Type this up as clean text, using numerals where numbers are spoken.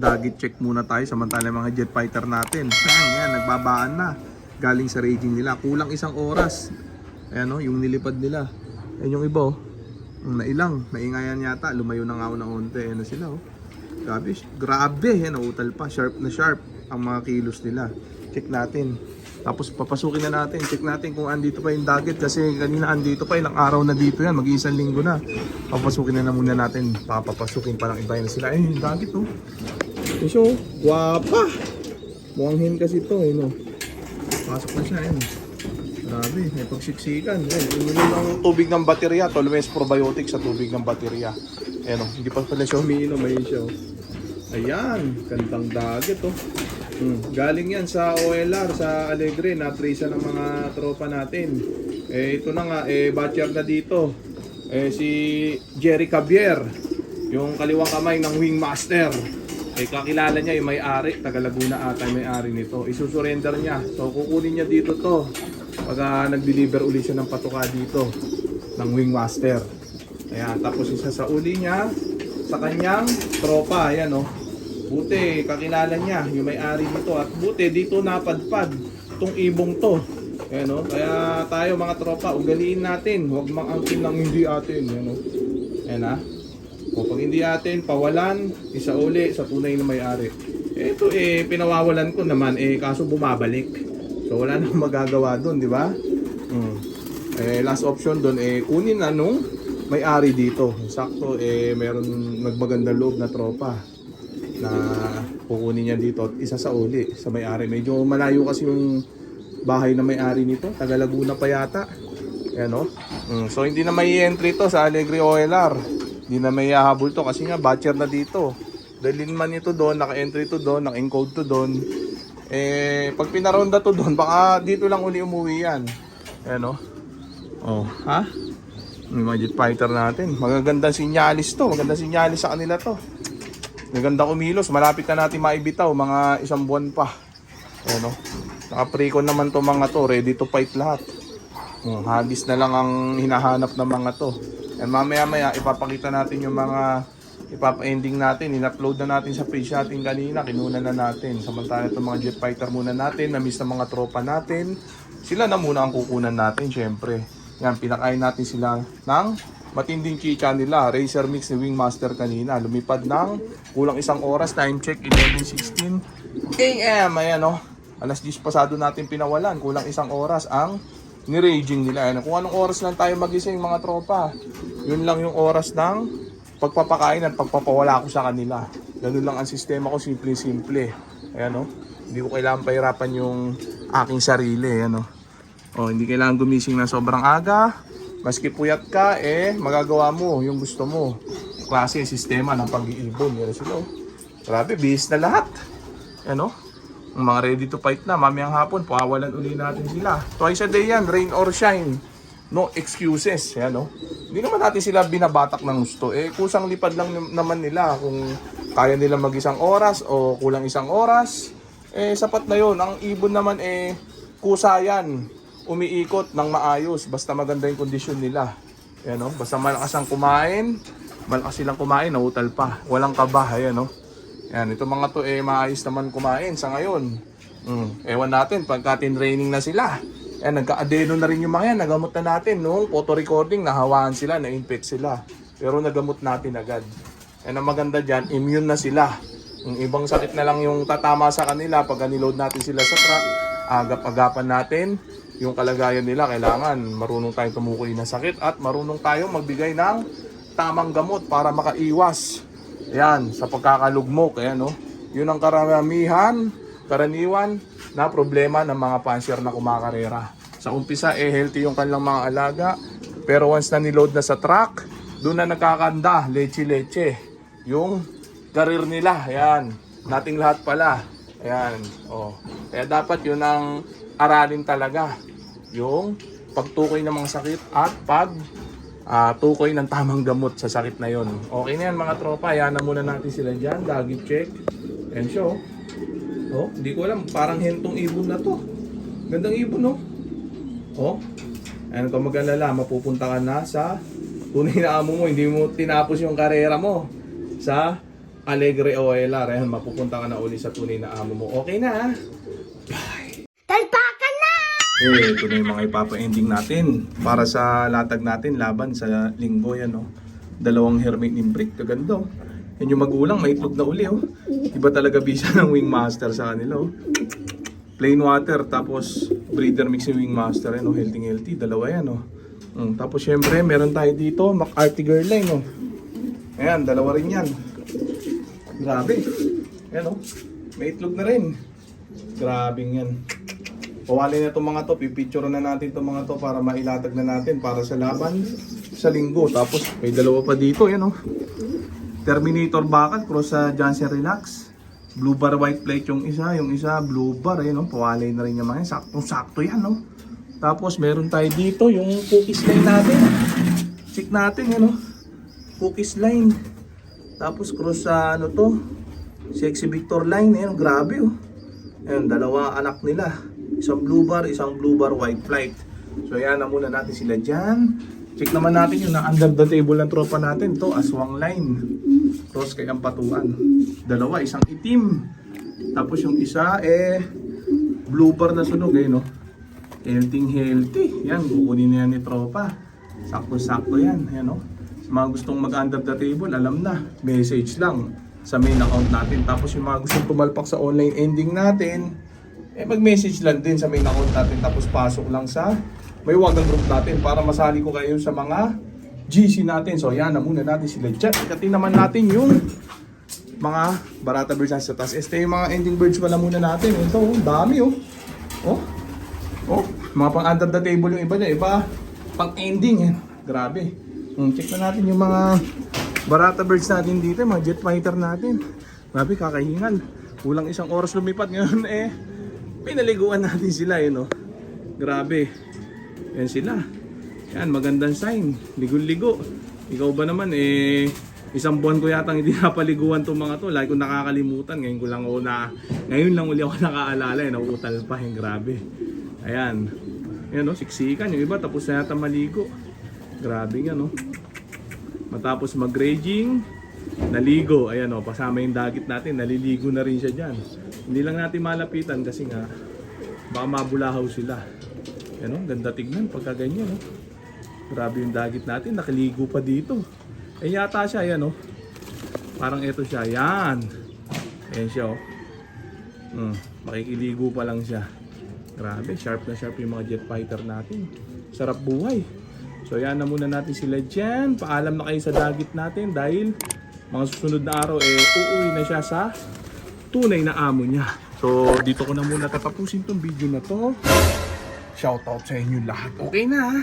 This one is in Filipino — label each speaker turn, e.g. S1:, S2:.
S1: Dagit check muna tayo samantala mga jet fighter natin. Yan, nagbabaan na. Galing sa raging nila. Kulang isang oras. Ayan o, yung nilipad nila. Ayan yung iba o. Nailang, naingayan yata. Lumayo na nga ako ng onte. Ayan na sila o. Grabe. Yan, utal pa. Sharp na sharp ang mga kilos nila. Check natin. Tapos papasukin na natin. Check natin kung andito pa yung Dagit. Kasi kanina andito pa. Ilang araw na dito yan. Mag-iisang linggo na. Papasukin na muna natin. Papapasukin pa lang iba na sila. Yung Dagit o. So, guwapa. Mukhang hen kasi ito no. Pasok na siya Grabe, may pagsiksikan. Uminom ng tubig ng baterya. Always probiotic sa tubig ng baterya. Hindi pa pala siya umiinom. Ayun siya Ayan, gandang Dagit Galing yan sa OLR, sa Alegre. Na-prisa ng mga tropa natin. Ito na nga, batcher na dito. Si Jerry Cabier. Yung kaliwang kamay ng Wingmaster. Kakilala niya yung may-ari, taga Laguna ata yung may-ari nito. Isusurrender niya. So kukunin niya dito to pag nag-deliver uli siya ng patuka dito ng Wingmaster. Ayan, tapos isa sa uli niya sa kanyang tropa. Ayan buti kakilala niya yung may-ari nito at buti dito napadpad itong ibong to. Ayan kaya tayo mga tropa, ugaliin natin, huwag mangangkin ng hindi atin. Ayan o pag hindi atin, pawalan, isa uli sa tunay na may-ari. Ito pinawawalan ko naman, kaso bumabalik. So wala nang magagawa doon, di ba? Last option doon, kunin na nung may-ari dito. Sakto, meron nagmagandang loob na tropa na kukunin niya dito at isa sa uli sa may-ari. Medyo malayo kasi yung bahay na may-ari nito, taga Laguna pa yata. Ayan So hindi na may entry to sa Alegre OLR. Hindi na may hahabol to kasi nga batcher na dito. Dalhin man ito doon, naka-entry to doon, naka-encode to doon. Pag pinaronda to doon, baka dito lang uli umuwi yan. Ayan ha? Yung mga jet fighter natin. Magagandang sinyalis to. Magandang sinyalis sa kanila to. Maganda kumilos. Malapit na natin maibitaw. Mga isang buwan pa. Ayan Naka-precon naman to mga to. Ready to fight lahat. Hagis na lang ang hinahanap ng mga to. And mamaya ipapakita natin yung mga ipapa-ending natin. In-upload na natin sa page natin kanina. Kinuna na natin. Samantala itong mga jet fighter muna natin. Na-miss ng mga tropa natin. Sila na muna ang kukunan natin syempre. Yan, pinakain natin sila ng matinding chicha nila. Racer mix ni Wingmaster kanina. Lumipad ng kulang isang oras. Time check 11:16 AM. Ayan Alas 10 pasado natin pinawalan. Kulang isang oras ang ni-raging nila. Kung anong oras lang tayo magising mga tropa, yun lang yung oras ng pagpapakain at pagpapawala ko sa kanila. Ganun lang ang sistema ko, simple-simple. Ayan hindi ko kailangan pahirapan yung aking sarili. Hindi kailangan gumising na sobrang aga. Maski puyat ka, magagawa mo yung gusto mo. Klase, sistema ng pag-iibon. Yan sila Grabe, bihis na lahat. Ang mga ready to fight na, mamayang hapon, pawalan uli natin sila. Twice a day yan, rain or shine. No excuses. Hindi naman natin sila binabatak ng gusto. Kusang lipad lang naman nila kung kaya nila mag-isang oras o kulang isang oras. Sapat na yun. Ang ibon naman kusa yan. Umiikot ng maayos. Basta maganda yung kondisyon nila. Basta malakas ang kumain. Malakas silang kumain, nautal pa. Walang kaba. Yan, ito mga to maayos naman kumain sa ngayon. Ewan natin pagka tin-training na sila. Nagka-adeno na rin yung mga yan. Nagamot na natin nung photo recording, nahawaan sila, na-infect sila. Pero nagamot natin agad. Ang maganda dyan, immune na sila. Yung ibang sakit na lang yung tatama sa kanila pag niload natin sila sa truck. Agap-agapan natin yung kalagayan nila. Kailangan marunong tayong tumukoy ng sakit at marunong tayong magbigay ng tamang gamot para makaiwas. Ayan, sa pagkakalugmok, yun ang karaniwan na problema ng mga pansier na kumakarera. Sa umpisa, healthy yung kanilang mga alaga, pero once na niload na sa truck, doon na nagkakanda, leche-leche, yung karir nila. Ayan, nating lahat pala. Ayan, Kaya dapat yun ang aralin talaga, yung pagtukoy ng mga sakit at tukoy ng tamang gamot sa sakit na yon. Okay na yan mga tropa, yan na muna natin sila dyan. Dagit check and show. Hindi ko alam, parang hentong ibon na to. Gandang ibon Ayan, kung mag-alala, mapupunta ka na sa tunay na amo mo. Hindi mo tinapos yung karera mo sa Alegre OLR. Ayan, mapupunta ka na uli sa tunay na amo mo. Okay na ha? Bye!
S2: Talpakan na!
S1: Ito na yung mga ipapa-ending natin para sa latag natin laban sa linggo yan, no? Dalawang hermit imbrick, kaganda, oh. Yan yung magulang, may itlog na uli, oh. Iba talaga bisa ng wingmaster sa kanila, oh. Plain water, tapos breeder mix yung wingmaster, yan, oh. Healthy, dalawa yan, oh. Tapos syempre, meron tayo dito, McCarthy Girl Line, oh. Ayan, dalawa rin yan. Grabe. Ayan, oh. May itlog na rin. Grabing yan. Pawali na itong mga to, pipicture na natin itong mga to para mailatag na natin para sa laban sa linggo. Tapos may dalawa pa dito, yan oh. Terminator bakal, cross sa Janssen Relax. Blue bar white plate yung isa blue bar, yan oh. Pawali na rin yung mga yan, sakto yan oh. Tapos meron tayo dito yung cookies line natin. Check natin yan oh. Cookies line. Tapos cross sa ano to, Sexy Victor line, yan, grabe oh. Ayan, dalawa anak nila. Isang blue bar white flight. So yan na muna natin sila dyan. Check naman natin yung na under the table ng tropa natin. To aswang line. Cross kay Ampatuan. Dalawa, isang itim. Tapos yung isa blue bar na sunog no. Healthy. Yan, kukunin na yan ni tropa. Sakto yan. Yan no. Sa mga gustong mag under the table, alam na. Message lang sa main account natin. Tapos yung mga gustong pumalpak sa online ending natin, mag-message lang din sa main account natin. Tapos pasok lang sa may wagang group natin para masali ko kayo sa mga GC natin. So yan na muna natin sila dyan. Ikatin naman natin yung mga Barata birds sa taas. Yung mga ending birds pala muna natin. Ito, dami oh. Mga pang under the table yung iba niya. Iba pang ending. Grabe. Check na natin yung mga Barata birds natin dito. Mga jet fighter natin. Grabe, kakahingal. Kulang isang oras lumipat ngayon pinaliguan natin sila no. Grabe. Yan sila. Yan, magandang sign. Ligo-ligo. Ikaw ba naman isang buwan ko yatang hindi napaliguan tong mga to. Lagi ko nakakalimutan. Ngayon lang uli ako nakaalala. Nauutal pa. Grabe. Ayan. Yan no, siksikan. Yung iba tapos na yata maligo. Grabe nga no. Matapos mag-raging, naligo. Ayan o, pasama yung dagit natin. Naliligo na rin siya dyan. Hindi lang natin malapitan kasi nga baka mabulahaw sila. Yan o, ganda tignan pagka ganyan o. Grabe yung dagit natin, nakaligo pa dito. Yata siya, yan o. Parang ito siya, yan. Ayan siya o. Makikiligo pa lang siya. Grabe, sharp na sharp yung mga jet fighter natin. Sarap buhay. So yan na muna natin sila dyan. Paalam na kayo sa dagit natin dahil mga susunod na araw uuwi na siya sa tunay na amo niya. So dito ko na muna tatapusin tong video na to. Shoutout sa inyo lahat. Okay na ha?